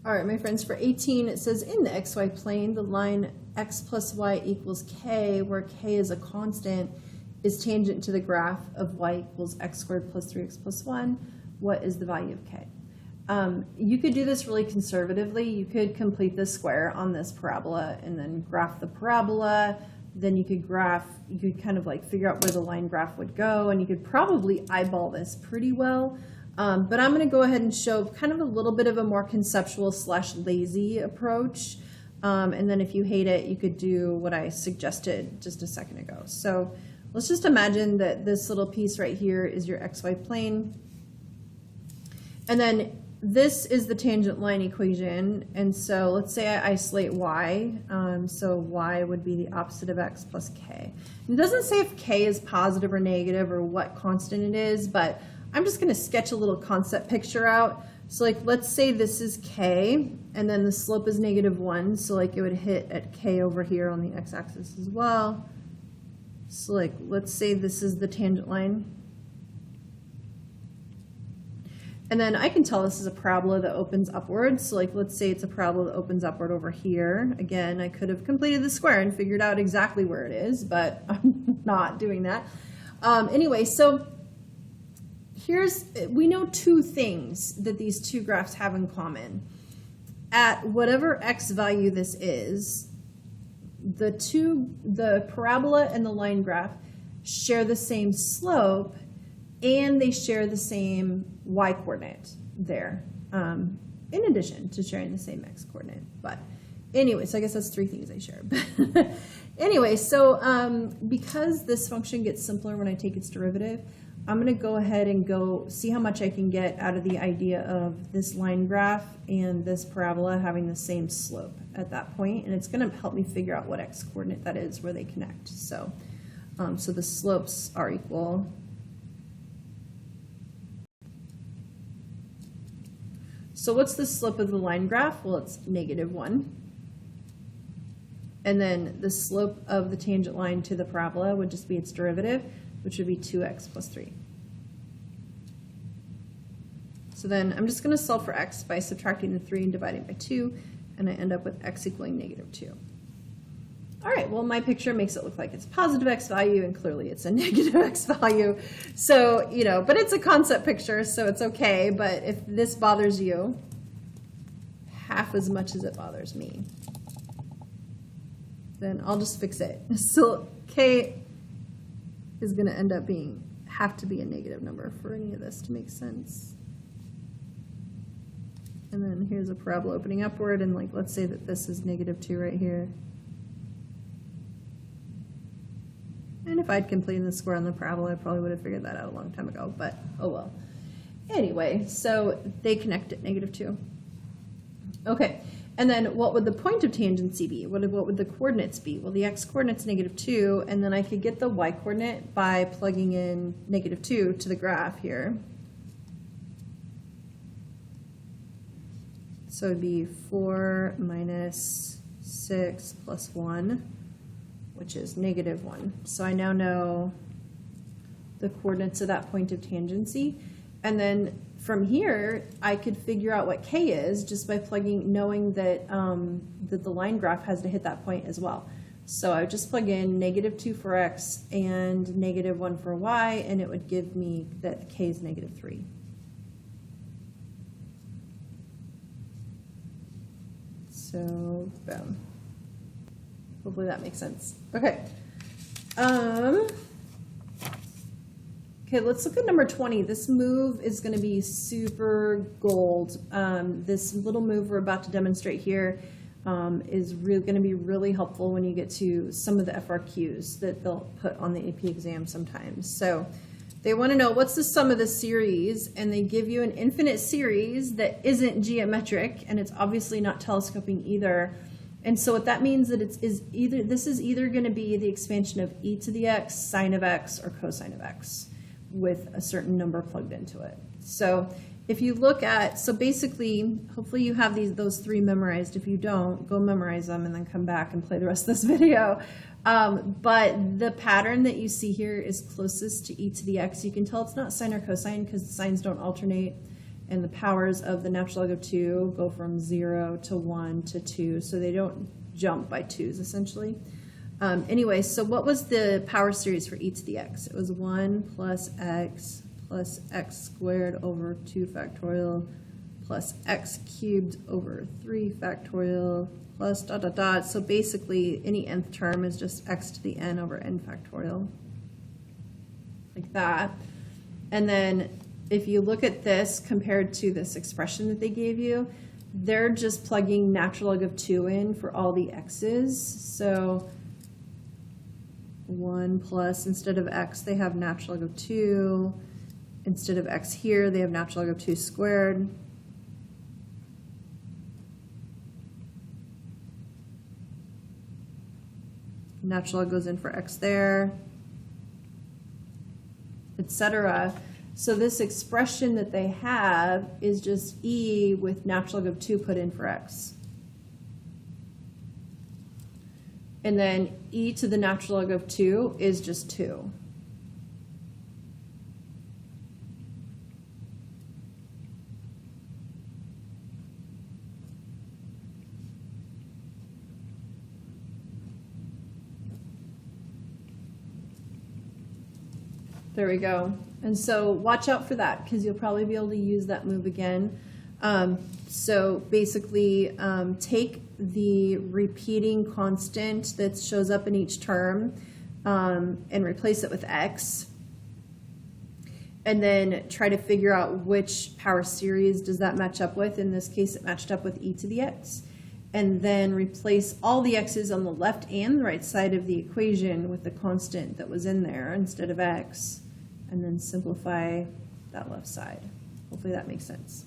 All right, my friends, for 18, it says in the xy plane, the line x plus y equals k, where k is a constant, is tangent to the graph of y equals x squared plus 3x plus 1. What is the value of k? You could do this really conservatively. You could complete the square on this parabola and then graph the parabola. Then you could kind of like figure out where the line graph would go, and you could probably eyeball this pretty well. But I'm going to go ahead and show kind of a little bit of a more conceptual / lazy approach. And then if you hate it, you could do what I suggested just a second ago. So let's just imagine that this little piece right here is your xy plane. And then this is the tangent line equation. And so let's say I isolate y. So y would be the opposite of x plus k. It doesn't say if k is positive or negative or what constant it is, but I'm just going to sketch a little concept picture out. So like, let's say this is k, and then the slope is -1. So like it would hit at k over here on the x-axis as well. So like, let's say this is the tangent line. And then I can tell this is a parabola that opens upward. So like, let's say it's a parabola that opens upward over here. Again, I could have completed the square and figured out exactly where it is, but I'm not doing that. Anyway, so we know two things that these two graphs have in common. At whatever x value this is, the parabola and the line graph share the same slope, and they share the same y coordinate there, in addition to sharing the same x coordinate. But anyway, so I guess that's three things they share. Anyway, so because this function gets simpler when I take its derivative, I'm going to go ahead and go see how much I can get out of the idea of this line graph and this parabola having the same slope at that point, and it's going to help me figure out what x coordinate that is where they connect. So, so the slopes are equal. So what's the slope of the line graph? Well, it's -1. And then the slope of the tangent line to the parabola would just be its derivative, which would be 2x plus 3. So then I'm just going to solve for x by subtracting the 3 and dividing by 2, and I end up with x equaling -2. All right, well, my picture makes it look like it's positive x value, and clearly it's a negative x value. So, you know, but it's a concept picture, so it's okay. But if this bothers you half as much as it bothers me, then I'll just fix it. So k is going to end up have to be a negative number for any of this to make sense. And then here's a parabola opening upward, and like, let's say that this is -2 right here. And if I'd completed the square on the parabola, I probably would have figured that out a long time ago, but oh well. Anyway, so they connect at -2. Okay, and then what would the point of tangency be? What would the coordinates be? Well, the x-coordinate's -2, and then I could get the y-coordinate by plugging in -2 to the graph here. So it'd be 4 minus 6 plus 1, which is -1. So I now know the coordinates of that point of tangency. And then from here, I could figure out what k is just by knowing that, that the line graph has to hit that point as well. So I would just plug in -2 for x and -1 for y, and it would give me that k is -3. So, boom. Hopefully that makes sense. Okay. Okay, let's look at number 20. This move is going to be super gold. This little move we're about to demonstrate here is going to be really helpful when you get to some of the FRQs that they'll put on the AP exam sometimes. So they want to know what's the sum of the series, and they give you an infinite series that isn't geometric, and it's obviously not telescoping either. And so what that means that this is either going to be the expansion of e to the x, sine of x, or cosine of x with a certain number plugged into it. So if you look at, so basically, hopefully you have those three memorized. If you don't, go memorize them and then come back and play the rest of this video. But the pattern that you see here is closest to e to the x. You can tell it's not sine or cosine because the signs don't alternate. and the powers of the natural log of 2 go from 0 to 1 to 2, so they don't jump by 2s essentially. Anyway, so what was the power series for e to the x? It was 1 plus x squared over 2 factorial plus x cubed over 3 factorial plus dot dot dot. So basically any nth term is just x to the n over n factorial, like that. And then if you look at this compared to this expression that they gave you, they're just plugging natural log of 2 in for all the x's. So 1 plus, instead of x, they have natural log of 2. Instead of x here, they have natural log of 2 squared. Natural log goes in for x there, etc. So this expression that they have is just e with natural log of 2 put in for x. And then e to the natural log of 2 is just 2. There we go. And so watch out for that because you'll probably be able to use that move again. So basically take the repeating constant that shows up in each term and replace it with x. And then try to figure out which power series does that match up with. In this case, it matched up with e to the x. And then replace all the x's on the left and the right side of the equation with the constant that was in there instead of x. And then simplify that left side. Hopefully that makes sense.